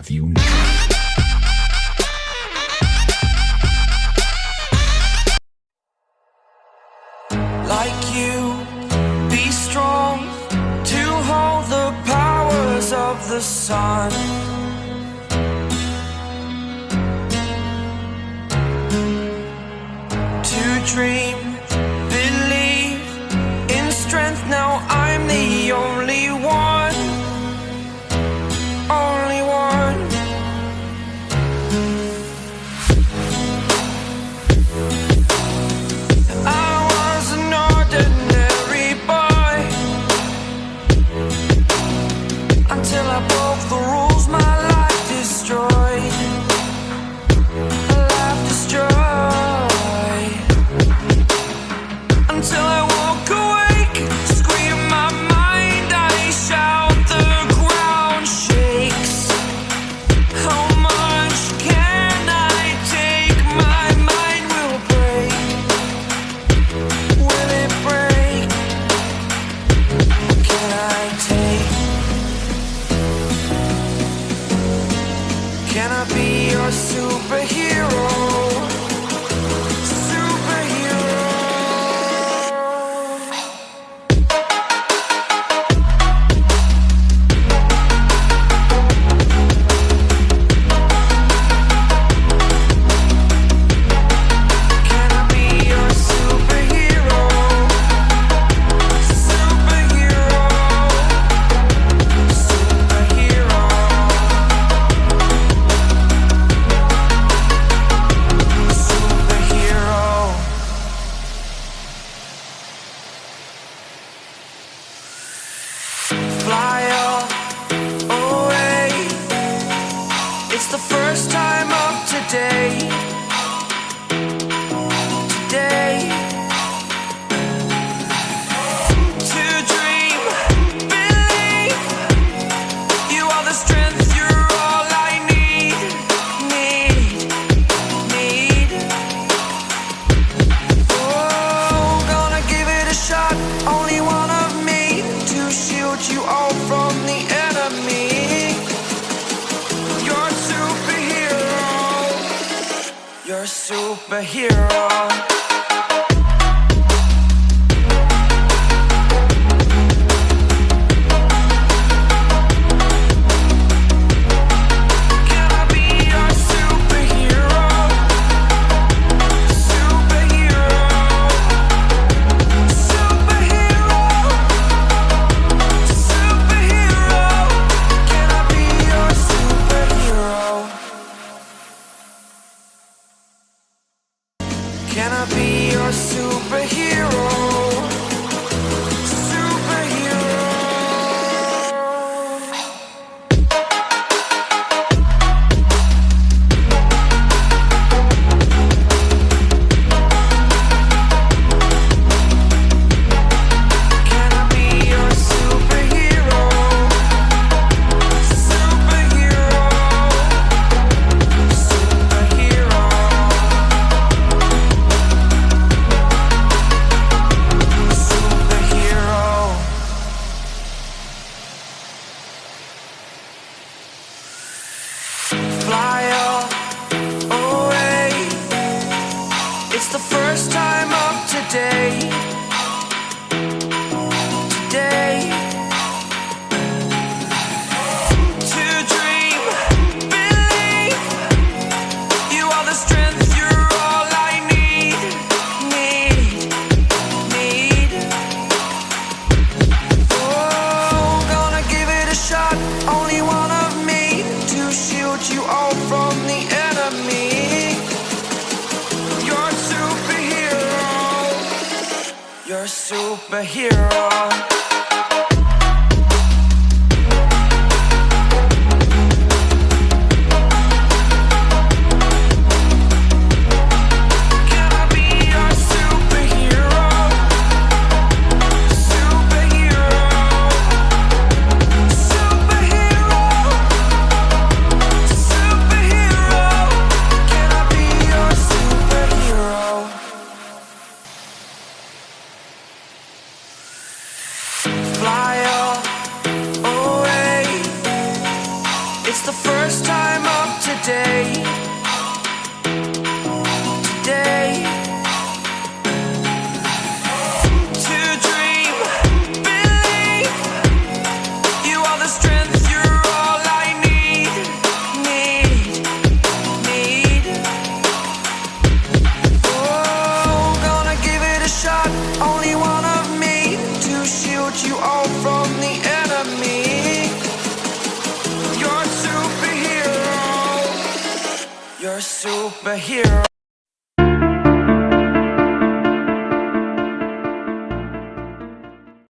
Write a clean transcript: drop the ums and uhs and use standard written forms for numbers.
have you. Like you, be strong to hold the powers of the sun. To dream, believe in strength. Now I'm the only one, only one. I was an ordinary boy until I broke the rules. My life destroyed, life destroyed. Until I walk awake, scream my mind, I shout, the ground shakes. How much can I take? My mind will break. Will it break? Can I take? Can I be your superhero? Fly away. It's the first time of today. Today. To dream, believe. You are the strength, you're all I need. Need. Oh, gonna give it a shot. Only one of me to shield you all from the enemy. You're a superhero. You're a superhero. Can I be your superhero? Superhero. Superhero. Superhero. Can I be your superhero? Can I be your superhero? Superhero. Can I be your superhero? Superhero. Superhero. Superhero. Fly away. It's the first time of today. Today. To dream, believe. You are the strength, you're all I need. Need. Oh, gonna give it a shot. Only one of me to shield you all from the enemy. You're a superhero. You're a superhero. Can I be your superhero? Superhero. Superhero. Superhero. Can I be your superhero? a superhero.